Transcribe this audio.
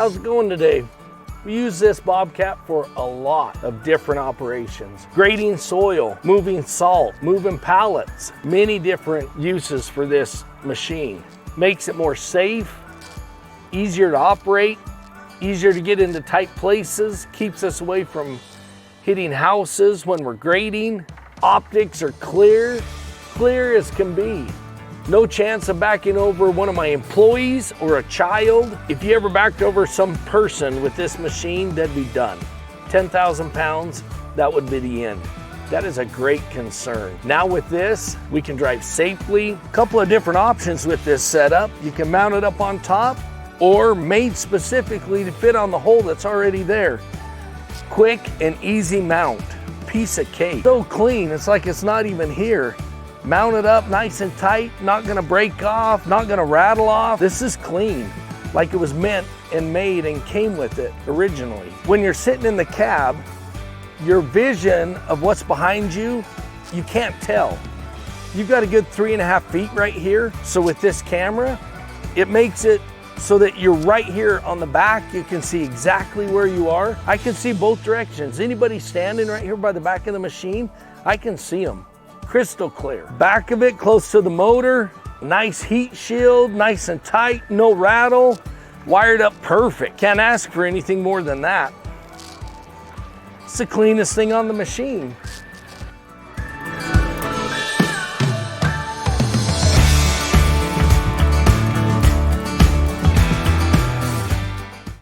How's it going today? We use this Bobcat for a lot of different operations. Grading soil, moving salt, moving pallets, many different uses for this machine. Makes it more safe, easier to operate, easier to get into tight places, keeps us away from hitting houses when we're grading. Optics are clear as can be. No chance of backing over one of my employees or a child. If you ever backed over some person with this machine, that'd be done. 10,000 pounds, that would be the end. That is a great concern. Now with this, we can drive safely. A couple of different options with this setup. You can mount it up on top or made specifically to fit on the hole that's already there. Quick and easy mount, piece of cake. So clean, it's like it's not even here. Mount it up nice and tight, not gonna break off, not gonna rattle off. This is clean, like it was meant and made and came with it originally. When you're sitting in the cab, your vision of what's behind you, you can't tell. You've got a good 3.5 feet right here. So with this camera, it makes it so that you're right here on the back. You can see exactly where you are. I can see both directions. Anybody standing right here by the back of the machine, I can see them. Crystal clear. Back of it close to the motor, nice heat shield, nice and tight, no rattle, wired up perfect. Can't ask for anything more than that. It's the cleanest thing on the machine.